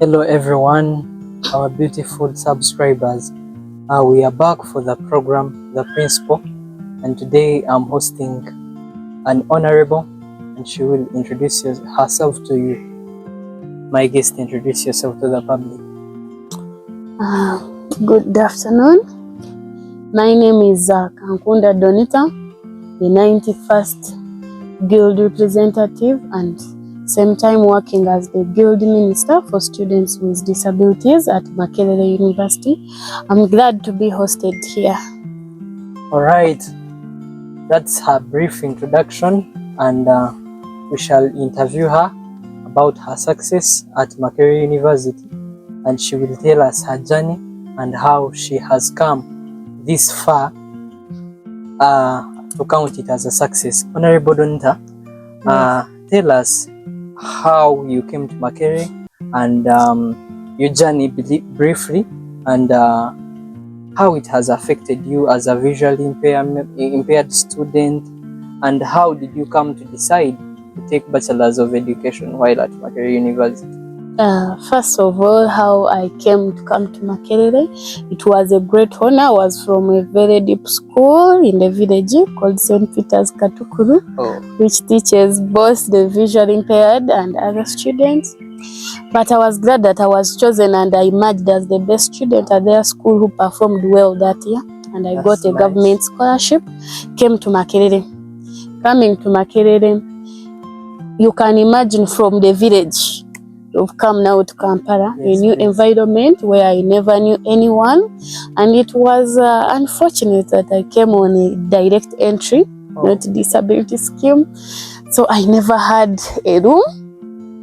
Hello everyone, our beautiful subscribers. We are back for the program, The Principal, and today I'm hosting an honorable, and she will introduce herself to you. My guest, introduce yourself to the public. Good afternoon. My name is Kankunda Donita, the 91st Guild representative and same time working as the Guild Minister for Students with Disabilities at Makerere University. I'm glad to be hosted here. All right, that's her brief introduction, and we shall interview her about her success at Makerere University, and she will tell us her journey and how she has come this far to count it as a success. Honorable Donita, tell us how you came to Makerere and your journey briefly, and how it has affected you as a visually impaired student, and how did you come to decide to take Bachelor's of Education while at Makerere University? First of all, how I came to come to Makerere, it was a great honor. I was from a very deep school in the village called St. Peter's Katukuru, which teaches both the visually impaired and other students. But I was glad that I was chosen and I emerged as the best student at their school who performed well that year. And I got a government scholarship, came to Makerere. Coming to Makerere, you can imagine from the village, you've come now to Kampala, a new environment where I never knew anyone. And it was unfortunate that I came on a direct entry, not disability scheme. So I never had a room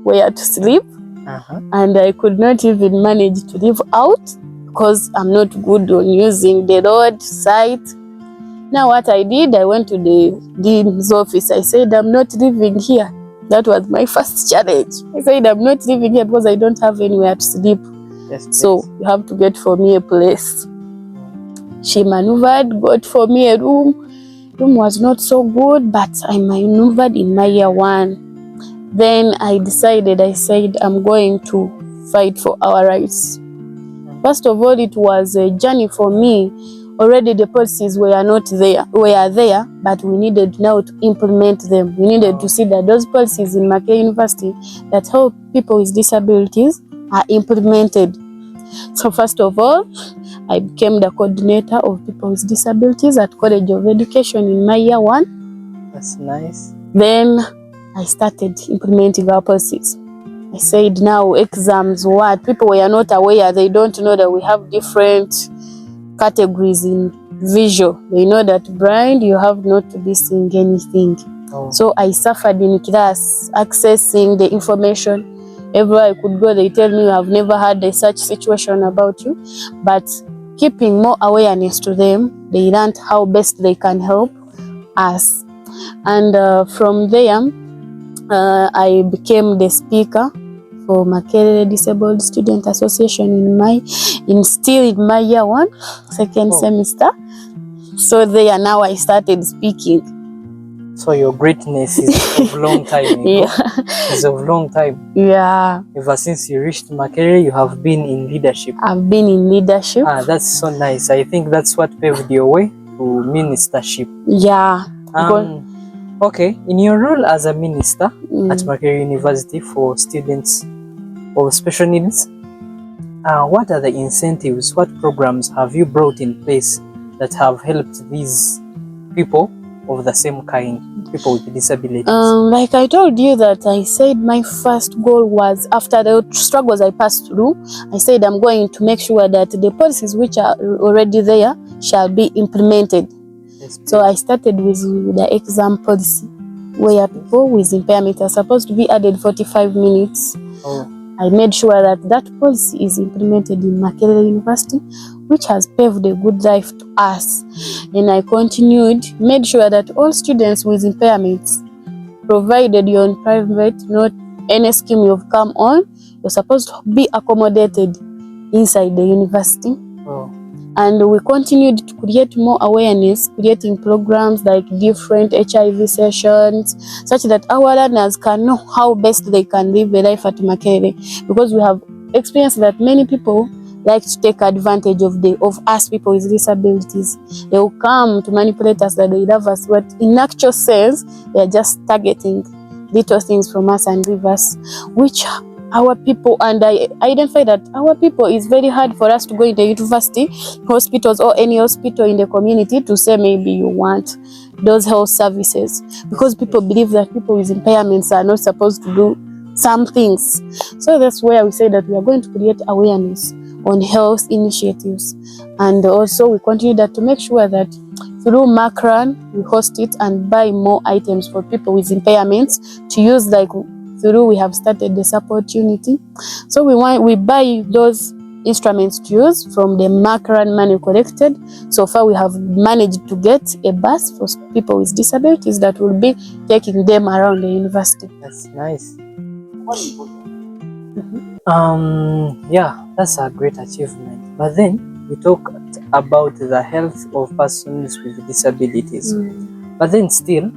where to sleep. And I could not even manage to live out because I'm not good on using the road site. Now what I did, I went to the dean's office. I said, I'm not living here. That was my first challenge. I said, I'm not living here because I don't have anywhere to sleep. So you have to get for me a place. She maneuvered, got for me a room. Room was not so good, but I maneuvered in my year one. Then I decided, I said, I'm going to fight for our rights. First of all, it was a journey for me. Already the policies were there, but we needed now to implement them. We needed to see that those policies in Makerere University that help people with disabilities are implemented. So first of all, I became the coordinator of people with disabilities at College of Education in my year one. That's nice. Then I started implementing our policies. I said now exams, what? People were not aware. They don't know that we have different categories in visual. They know that blind, you have not to be seeing anything. So I suffered in class, accessing the information. Everywhere I could go, they tell me, I've never had a such situation about you. But keeping more awareness to them, they learned how best they can help us. And from there, I became the speaker for Makerere Disabled Student Association in my year one, second semester. So there now I started speaking. So your greatness is of long time ago. It's of long time. Yeah. Ever since you reached Makerere, you have been in leadership. I've been in leadership. That's so nice. I think that's what paved your way to ministership. Yeah. Okay, in your role as a minister at Makerere University for students of special needs, what are the incentives, what programs have you brought in place that have helped these people of the same kind, people with disabilities? Like I told you that I said my first goal was, after the struggles I passed through, I said I'm going to make sure that the policies which are already there shall be implemented. So I started with the exam policy, where people with impairment are supposed to be added 45 minutes. I made sure that that policy is implemented in Makerere University, which has paved a good life to us. And I continued, made sure that all students with impairments, provided you're on private, not any scheme you've come on, you're supposed to be accommodated inside the university. And we continued to create more awareness, creating programs like different HIV sessions, such that our learners can know how best they can live a life at Makerere. Because we have experienced that many people like to take advantage of us people with disabilities. They will come to manipulate us that they love us, but in actual sense, they are just targeting little things from us and leave us, which our people, and I identify that our people, is very hard for us to go into university, hospitals, or any hospital in the community to say maybe you want those health services, because people believe that people with impairments are not supposed to do some things. So that's where we say that we are going to create awareness on health initiatives, and also we continue that to make sure that through Makerere we host it and buy more items for people with impairments to use, like through we have started the support unity. So we buy those instruments to use from the Makerere money collected. So far we have managed to get a bus for people with disabilities that will be taking them around the university. That's nice. Yeah, that's a great achievement. But then we talked about the health of persons with disabilities. But then still,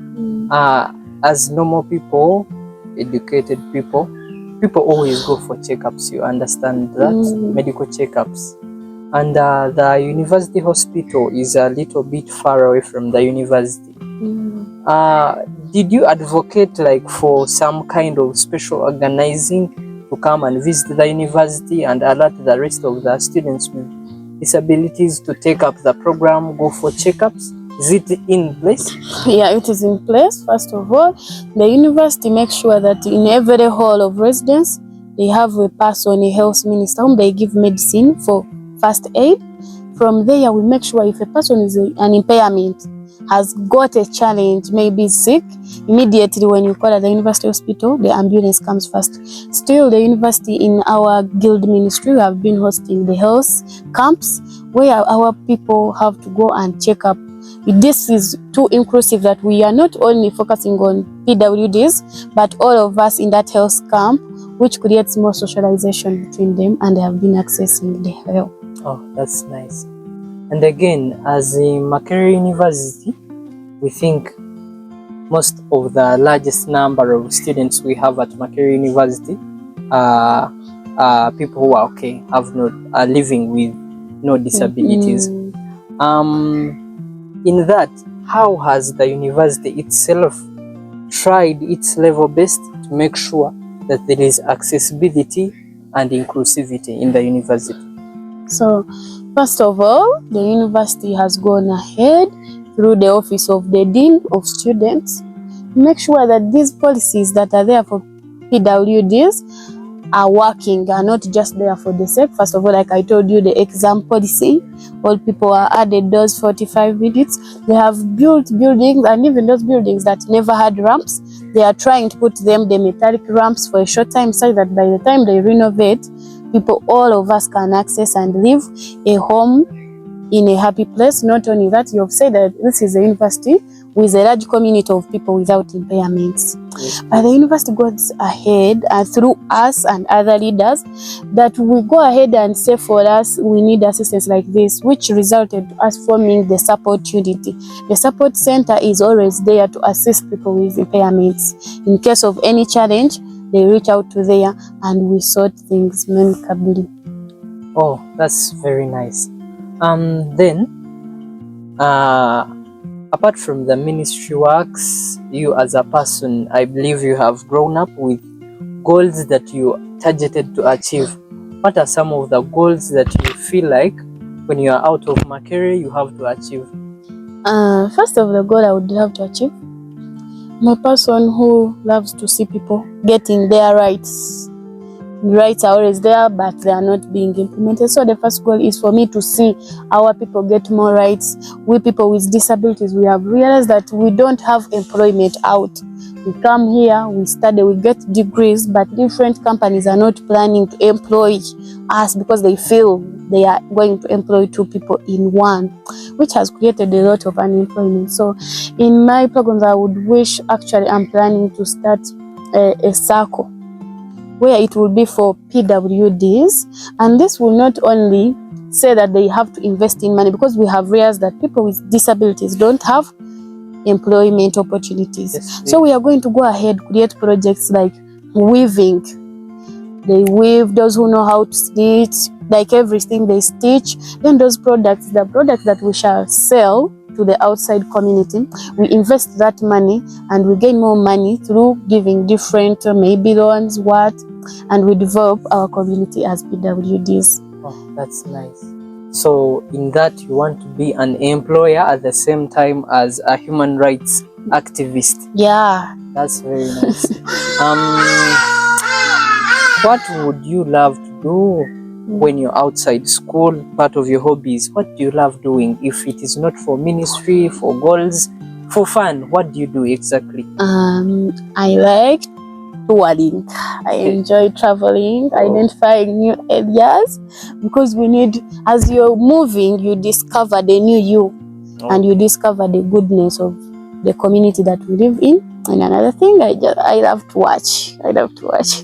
as normal people, educated people always go for checkups. You understand that? Medical checkups. And the university hospital is a little bit far away from the university. Did you advocate like for some kind of special organizing to come and visit the university and alert the rest of the students with disabilities to take up the program, go for checkups? Is it in place? Yeah, it is in place. First of all, the university makes sure that in every hall of residence, they have a person, a health minister, whom they give medicine for first aid. From there, we make sure if a person is an impairment, has got a challenge, maybe sick, immediately when you call at the university hospital, the ambulance comes first. Still, the university, in our guild ministry, we have been hosting the health camps where our people have to go and check up. This is too inclusive that we are not only focusing on PWDs, but all of us in that health camp, which creates more socialization between them, and they have been accessing the help. Oh, that's nice. And again, as in Makerere University, we think most of the largest number of students we have at Makerere University are people who are are living with no disabilities. In that, how has the university itself tried its level best to make sure that there is accessibility and inclusivity in the university? So, first of all, the university has gone ahead through the office of the Dean of Students to make sure that these policies that are there for PWDs are working, are not just there for the sake. First of all, like I told you, the exam policy, all people are added those 45 minutes. They have built buildings, and even those buildings that never had ramps, they are trying to put them the metallic ramps for a short time, so that by the time they renovate, people, all of us, can access and live a home in a happy place. Not only that, you have said that this is a university with a large community of people without impairments. But the university goes ahead, and through us and other leaders, that we go ahead and say for us, we need assistance like this, which resulted to us forming the support unity. The support center is always there to assist people with impairments. In case of any challenge, they reach out to there and we sort things amicably. Oh, that's very nice. Apart from the ministry works, you as a person, I believe you have grown up with goals that you targeted to achieve. What are some of the goals that you feel like when you are out of Makerere you have to achieve? First of the goal I would have to achieve, I'm a person who loves to see people getting their rights. Rights are always there, but they are not being implemented. So the first goal is for me to see our people get more rights. We people with disabilities, we have realized that we don't have employment out. We come here, we study, we get degrees, but different companies are not planning to employ us because they feel they are going to employ two people in one, which has created a lot of unemployment. So in my programs, I would wish, actually I'm planning to start a circle where it will be for PWDs, and this will not only say that they have to invest in money, because we have realized that people with disabilities don't have employment opportunities. Yes, so we are going to go ahead, create projects like weaving. they weave, those who know how to stitch, like everything they stitch. Then those products, the products that we shall sell to the outside community, we invest that money and we gain more money through giving different maybe loans, and we develop our community as PWDs. Oh, that's nice. So in that, you want to be an employer at the same time as a human rights activist. Yeah. That's very nice. What would you love to do when you're outside school? Part of your hobbies, what do you love doing? If it is not for ministry, for goals, for fun, what do you do exactly? I like touring. I enjoy traveling, identifying new areas, because we need, as you're moving, you discover the new you, and you discover the goodness of the community that we live in. And another thing, I love to watch. I love to watch.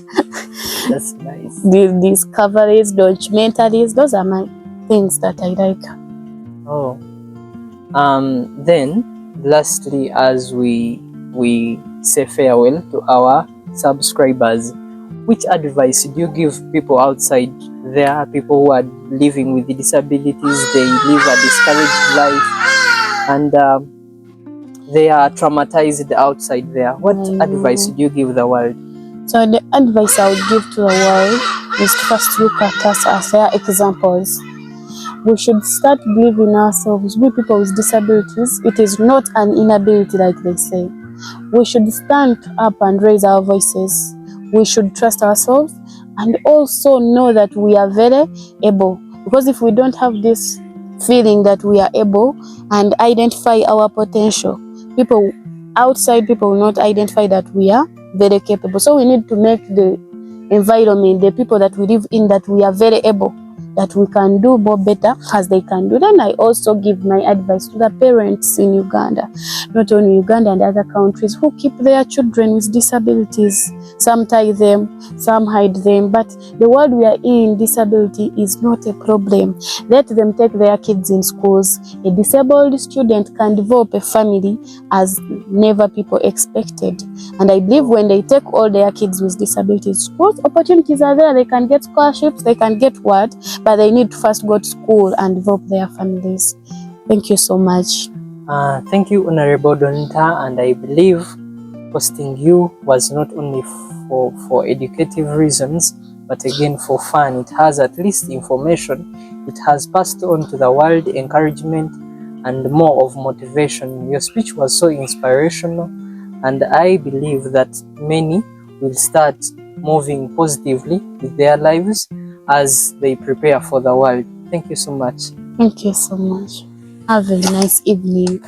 That's nice. The discoveries, documentaries, those are my things that I like. Oh. Then, lastly, as we say farewell to our subscribers, which advice do you give people outside there, people who are living with disabilities, they live a discouraged life, and they are traumatized outside there? What advice do you give the world? So the advice I would give to the world is to first look at us as their examples. We should start believing ourselves. We people with disabilities, it is not an inability like they say. We should stand up and raise our voices. We should trust ourselves and also know that we are very able. Because if we don't have this feeling that we are able and identify our potential, people outside will not identify that we are very capable. So we need to make the environment, the people that we live in, that we are very able, that we can do more better as they can do. Then I also give my advice to the parents in Uganda, not only Uganda and other countries, who keep their children with disabilities. Some tie them, some hide them, but the world we are in, disability is not a problem. Let them take their kids in schools. A disabled student can develop a family as never people expected. And I believe when they take all their kids with disabilities to schools, opportunities are there. They can get scholarships, they can get what? But they need to first go to school and develop their families. Thank you so much. Thank you, Honorable Donita, and I believe hosting you was not only for educative reasons, but again for fun. It has at least information. It has passed on to the world encouragement and more of motivation. Your speech was so inspirational, and I believe that many will start moving positively with their lives as they prepare for the world. Thank you so much. Thank you so much. Have a nice evening.